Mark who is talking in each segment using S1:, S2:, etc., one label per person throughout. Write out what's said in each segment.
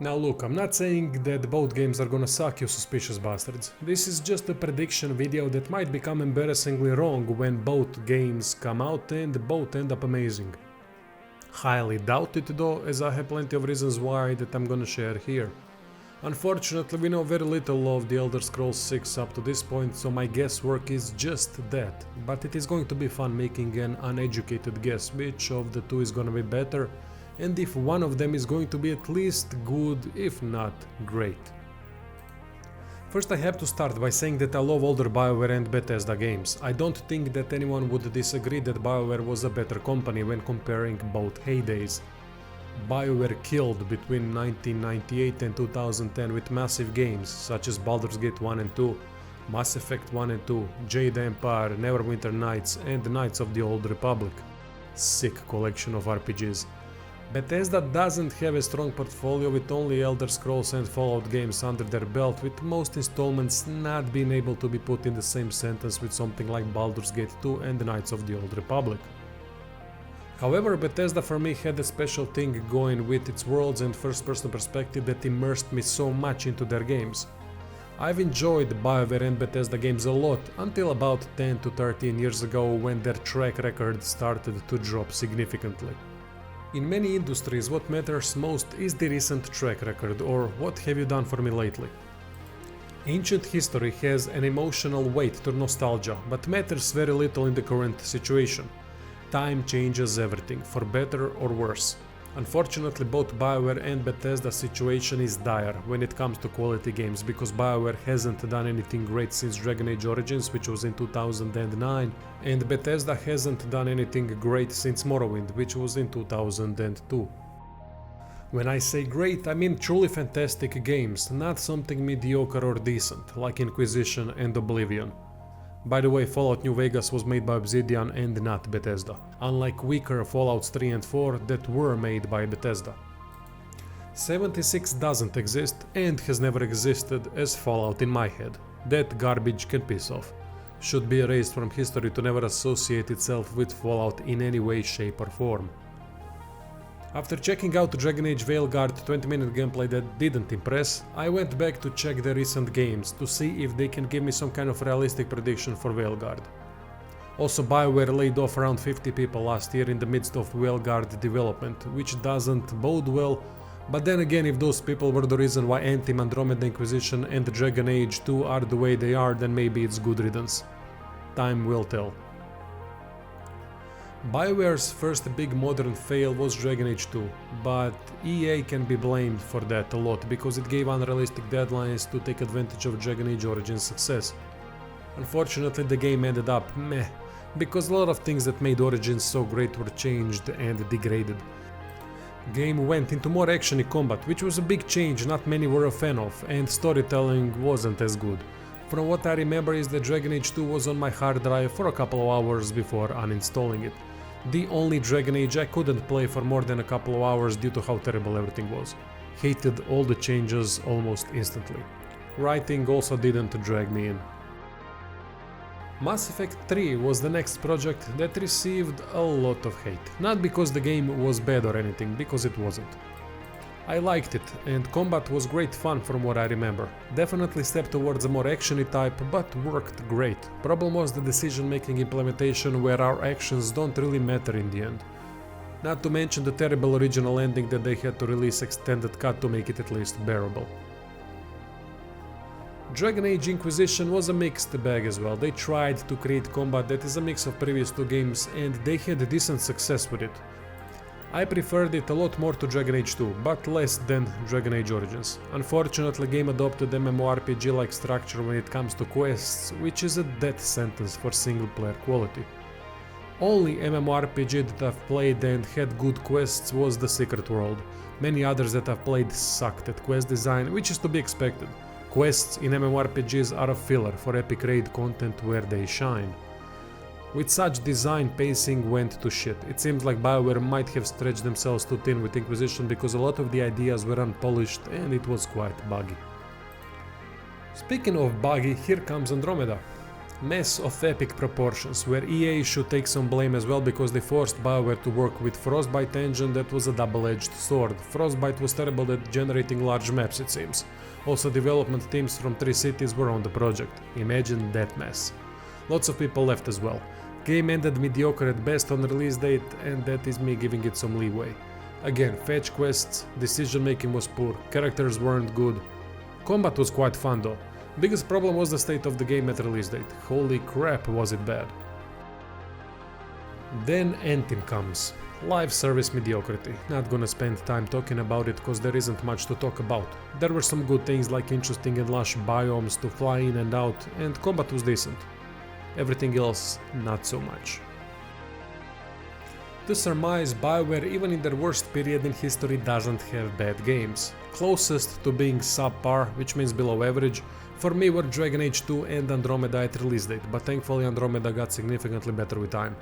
S1: Now look, I'm not saying that both games are gonna suck, you suspicious bastards. This is just a prediction video that might become embarrassingly wrong when both games come out and both end up amazing. Highly doubt it though, as I have plenty of reasons why that I'm gonna share here. Unfortunately, we know very little of The Elder Scrolls 6 up to this point, so my guesswork is just that. But it is going to be fun making an uneducated guess which of the two is gonna be better, and if one of them is going to be at least good, if not great. First, I have to start by saying that I love older Bioware and Bethesda games. I don't think that anyone would disagree that Bioware was a better company when comparing both heydays. Bioware killed between 1998 and 2010 with massive games such as Baldur's Gate 1 and 2, Mass Effect 1 and 2, Jade Empire, Neverwinter Nights and Knights of the Old Republic. Sick collection of RPGs. Bethesda doesn't have a strong portfolio with only Elder Scrolls and Fallout games under their belt, with most installments not being able to be put in the same sentence with something like Baldur's Gate 2 and Knights of the Old Republic. However, Bethesda for me had a special thing going with its worlds and first-person perspective that immersed me so much into their games. I've enjoyed Bioware and Bethesda games a lot until about 10 to 13 years ago when their track record started to drop significantly. In many industries, what matters most is the recent track record, or what have you done for me lately. Ancient history has an emotional weight to nostalgia, but matters very little in the current situation. Time changes everything, for better or worse. Unfortunately, both Bioware and Bethesda's situation is dire when it comes to quality games, because Bioware hasn't done anything great since Dragon Age Origins, which was in 2009, and Bethesda hasn't done anything great since Morrowind, which was in 2002. When I say great, I mean truly fantastic games, not something mediocre or decent, like Inquisition and Oblivion. By the way, Fallout New Vegas was made by Obsidian and not Bethesda, unlike weaker Fallouts 3 and 4 that were made by Bethesda. 76 doesn't exist and has never existed as Fallout in my head. That garbage can piss off. Should be erased from history to never associate itself with Fallout in any way, shape or form. After checking out Dragon Age Veilguard 20-minute gameplay that didn't impress, I went back to check the recent games to see if they can give me some kind of realistic prediction for Veilguard. Also, Bioware laid off around 50 people last year in the midst of Veilguard development, which doesn't bode well, but then again, if those people were the reason why Anthem, Andromeda Inquisition and Dragon Age 2 are the way they are, then maybe it's good riddance. Time will tell. Bioware's first big modern fail was Dragon Age 2, but EA can be blamed for that a lot because it gave unrealistic deadlines to take advantage of Dragon Age Origins' success. Unfortunately, the game ended up meh, because a lot of things that made Origins so great were changed and degraded. Game went into more actiony combat, which was a big change not many were a fan of, and storytelling wasn't as good. From what I remember is that Dragon Age 2 was on my hard drive for a couple of hours before uninstalling it. The only Dragon Age I couldn't play for more than a couple of hours due to how terrible everything was. Hated all the changes almost instantly. Writing also didn't drag me in. Mass Effect 3 was the next project that received a lot of hate. Not because the game was bad or anything, because it wasn't. I liked it, and combat was great fun from what I remember. Definitely stepped towards a more actiony type, but worked great. Problem was the decision-making implementation where our actions don't really matter in the end. Not to mention the terrible original ending that they had to release extended cut to make it at least bearable. Dragon Age Inquisition was a mixed bag as well. They tried to create combat that is a mix of previous two games, and they had decent success with it. I preferred it a lot more to Dragon Age 2, but less than Dragon Age Origins. Unfortunately, the game adopted MMORPG-like structure when it comes to quests, which is a death sentence for single-player quality. Only MMORPG that I've played and had good quests was The Secret World. Many others that I've played sucked at quest design, which is to be expected. Quests in MMORPGs are a filler for epic raid content where they shine. With such design, pacing went to shit. It seems like Bioware might have stretched themselves too thin with Inquisition because a lot of the ideas were unpolished and it was quite buggy. Speaking of buggy, here comes Andromeda. Mess of epic proportions, where EA should take some blame as well because they forced Bioware to work with Frostbite engine that was a double-edged sword. Frostbite was terrible at generating large maps, it seems. Also, development teams from 3 cities were on the project. Imagine that mess. Lots of people left as well. Game ended mediocre at best on release date, and that is me giving it some leeway. Again, fetch quests, decision making was poor, characters weren't good. Combat was quite fun though. Biggest problem was the state of the game at release date. Holy crap, was it bad. Then Anthem comes. Live service mediocrity. Not gonna spend time talking about it cause there isn't much to talk about. There were some good things like interesting and lush biomes to fly in and out, and combat was decent. Everything else, not so much. To surmise, Bioware even in their worst period in history doesn't have bad games. Closest to being subpar, which means below average, for me were Dragon Age 2 and Andromeda at release date, but thankfully Andromeda got significantly better with time.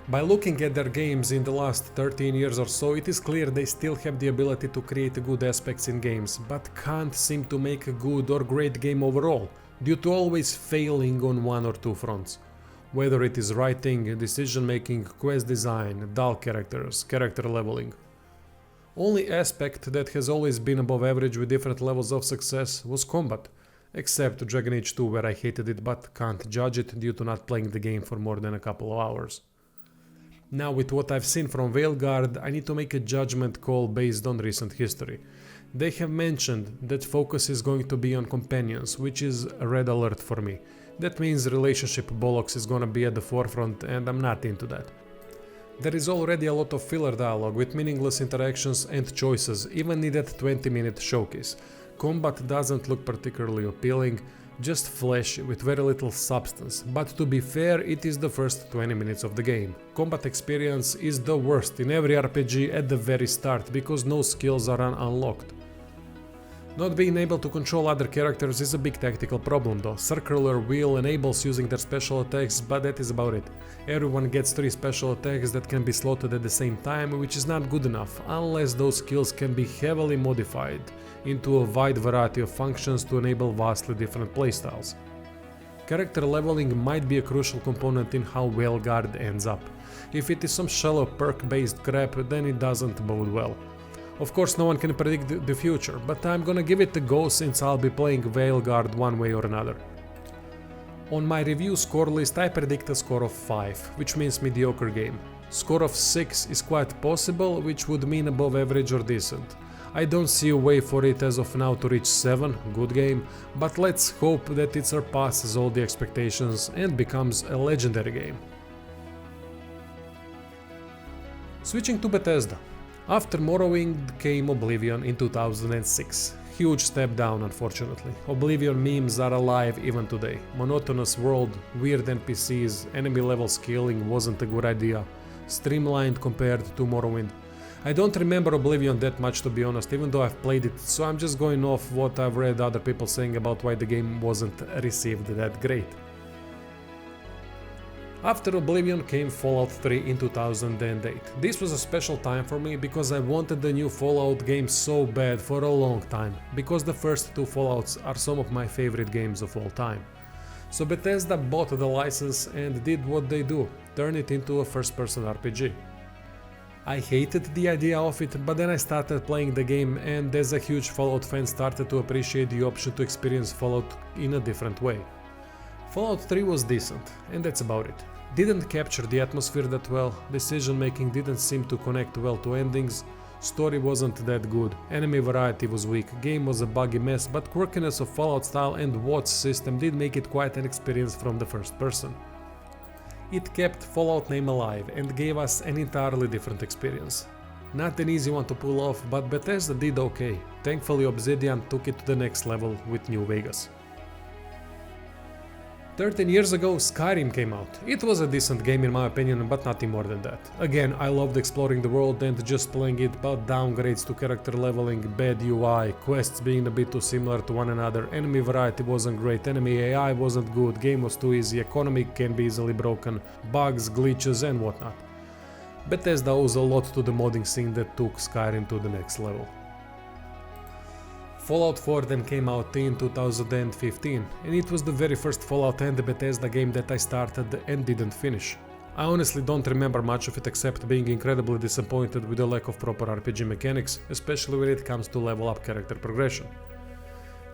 S1: By looking at their games in the last 13 years or so, it is clear they still have the ability to create good aspects in games, but can't seem to make a good or great game overall, due to always failing on one or two fronts. Whether it is writing, decision making, quest design, dull characters, character leveling. Only aspect that has always been above average with different levels of success was combat, except Dragon Age 2 where I hated it but can't judge it due to not playing the game for more than a couple of hours. Now with what I've seen from Veilguard, I need to make a judgment call based on recent history. They have mentioned that focus is going to be on companions, which is a red alert for me. That means relationship bollocks is gonna be at the forefront and I'm not into that. There is already a lot of filler dialogue with meaningless interactions and choices, even in that 20-minute showcase. Combat doesn't look particularly appealing, just flashy with very little substance, but to be fair, it is the first 20 minutes of the game. Combat experience is the worst in every RPG at the very start because no skills are unlocked. Not being able to control other characters is a big tactical problem though. Circular wheel enables using their special attacks, but that is about it. Everyone gets 3 special attacks that can be slotted at the same time, which is not good enough, unless those skills can be heavily modified into a wide variety of functions to enable vastly different playstyles. Character leveling might be a crucial component in how Veilguard ends up. If it is some shallow perk-based crap, then it doesn't bode well. Of course, no one can predict the future, but I'm gonna give it a go since I'll be playing Veilguard one way or another. On my review score list I predict a score of 5, which means mediocre game. Score of 6 is quite possible, which would mean above average or decent. I don't see a way for it as of now to reach 7, good game, but let's hope that it surpasses all the expectations and becomes a legendary game. Switching to Bethesda. After Morrowind came Oblivion in 2006. Huge step down, unfortunately. Oblivion memes are alive even today. Monotonous world, weird NPCs, enemy level scaling wasn't a good idea. Streamlined compared to Morrowind. I don't remember Oblivion that much to be honest, even though I've played it, so I'm just going off what I've read other people saying about why the game wasn't received that great. After Oblivion came Fallout 3 in 2008. This was a special time for me because I wanted the new Fallout game so bad for a long time, because the first 2 Fallouts are some of my favorite games of all time. So Bethesda bought the license and did what they do, turn it into a first-person RPG. I hated the idea of it, but then I started playing the game and as a huge Fallout fan started to appreciate the option to experience Fallout in a different way. Fallout 3 was decent, and that's about it. Didn't capture the atmosphere that well, decision making didn't seem to connect well to endings, story wasn't that good, enemy variety was weak, game was a buggy mess, but quirkiness of Fallout style and watch system did make it quite an experience from the first person. It kept Fallout name alive and gave us an entirely different experience. Not an easy one to pull off, but Bethesda did okay. Thankfully Obsidian took it to the next level with New Vegas. 13 years ago Skyrim came out. It was a decent game in my opinion, but nothing more than that. Again, I loved exploring the world and just playing it, but downgrades to character leveling, bad UI, quests being a bit too similar to one another, enemy variety wasn't great, enemy AI wasn't good, game was too easy, economy can be easily broken, bugs, glitches and whatnot. Bethesda owes a lot to the modding scene that took Skyrim to the next level. Fallout 4 then came out in 2015, and it was the very first Fallout and Bethesda game that I started and didn't finish. I honestly don't remember much of it except being incredibly disappointed with the lack of proper RPG mechanics, especially when it comes to level up character progression.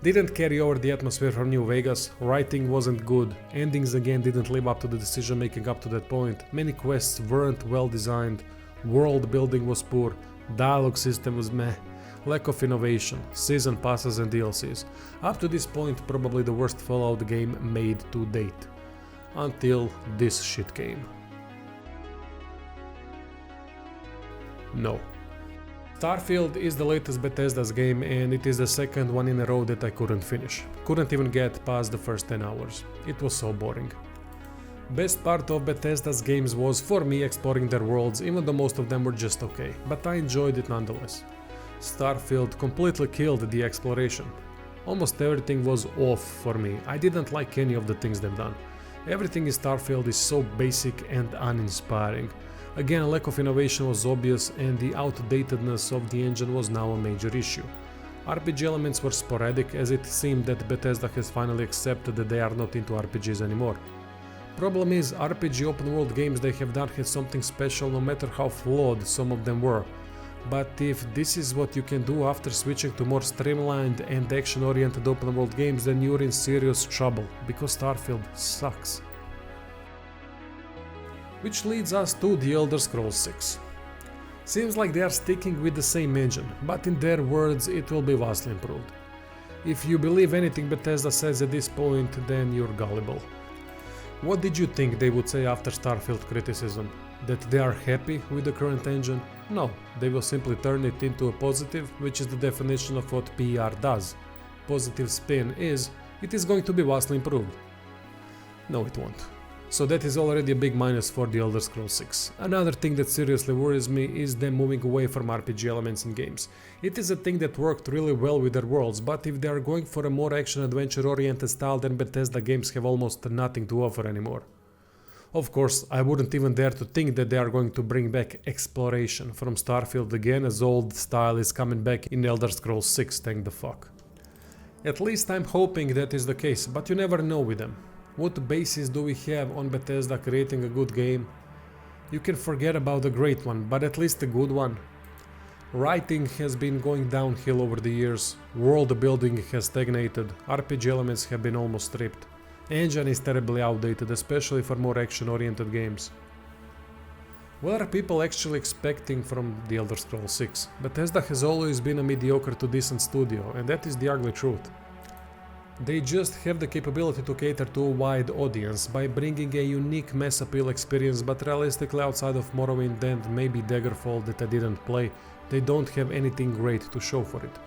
S1: Didn't carry over the atmosphere from New Vegas, writing wasn't good, endings again didn't live up to the decision making up to that point, many quests weren't well designed, world building was poor, dialogue system was meh, lack of innovation, season passes and DLCs. Up to this point, probably the worst Fallout game made to date. Until this shit came. No. Starfield is the latest Bethesda's game and it is the second one in a row that I couldn't finish. Couldn't even get past the first 10 hours. It was so boring. Best part of Bethesda's games was for me exploring their worlds, even though most of them were just okay, but I enjoyed it nonetheless. Starfield completely killed the exploration. Almost everything was off for me. I didn't like any of the things they've done. Everything in Starfield is so basic and uninspiring. Again, lack of innovation was obvious and the outdatedness of the engine was now a major issue. RPG elements were sporadic as it seemed that Bethesda has finally accepted that they are not into RPGs anymore. Problem is, RPG open world games they have done had something special no matter how flawed some of them were. But if this is what you can do after switching to more streamlined and action-oriented open world games, then you're in serious trouble, because Starfield sucks. Which leads us to The Elder Scrolls 6. Seems like they are sticking with the same engine, but in their words it will be vastly improved. If you believe anything Bethesda says at this point, then you're gullible. What did you think they would say after Starfield criticism? That they are happy with the current engine? No, they will simply turn it into a positive, which is the definition of what PR does. Positive spin is, it is going to be vastly improved. No, it won't. So that is already a big minus for The Elder Scrolls 6. Another thing that seriously worries me is them moving away from RPG elements in games. It is a thing that worked really well with their worlds, but if they are going for a more action-adventure oriented style, then Bethesda games have almost nothing to offer anymore. Of course, I wouldn't even dare to think that they are going to bring back exploration from Starfield again, as old style is coming back in Elder Scrolls 6, thank the fuck. At least I'm hoping that is the case, but you never know with them. What basis do we have on Bethesda creating a good game? You can forget about the great one, but at least a good one. Writing has been going downhill over the years, world building has stagnated, RPG elements have been almost stripped. Engine is terribly outdated, especially for more action-oriented games. What are people actually expecting from The Elder Scrolls 6? Bethesda has always been a mediocre to decent studio, and that is the ugly truth. They just have the capability to cater to a wide audience by bringing a unique mass appeal experience, but realistically outside of Morrowind and maybe Daggerfall that I didn't play, they don't have anything great to show for it.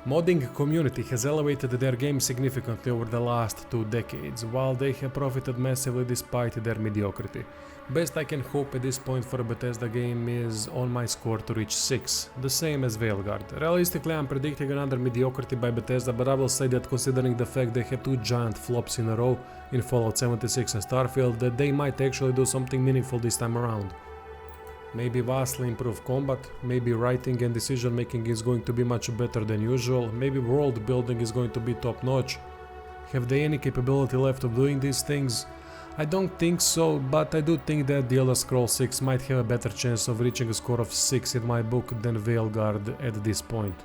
S1: Modding community has elevated their game significantly over the last 2 decades, while they have profited massively despite their mediocrity. Best I can hope at this point for a Bethesda game is on my score to reach 6, the same as Veilguard. Realistically, I'm predicting another mediocrity by Bethesda, but I will say that considering the fact they had 2 giant flops in a row in Fallout 76 and Starfield, that they might actually do something meaningful this time around. Maybe vastly improved combat, maybe writing and decision making is going to be much better than usual, maybe world building is going to be top notch. Have they any capability left of doing these things? I don't think so, but I do think that The Elder Scrolls 6 might have a better chance of reaching a score of 6 in my book than Veilguard at this point.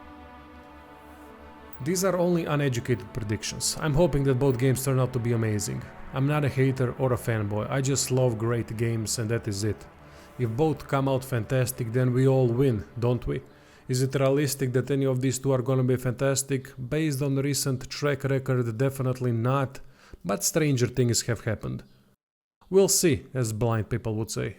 S1: These are only uneducated predictions. I'm hoping that both games turn out to be amazing. I'm not a hater or a fanboy, I just love great games and that is it. If both come out fantastic, then we all win, don't we? Is it realistic that any of these two are gonna be fantastic? Based on recent track record, definitely not, but stranger things have happened. We'll see, as blind people would say.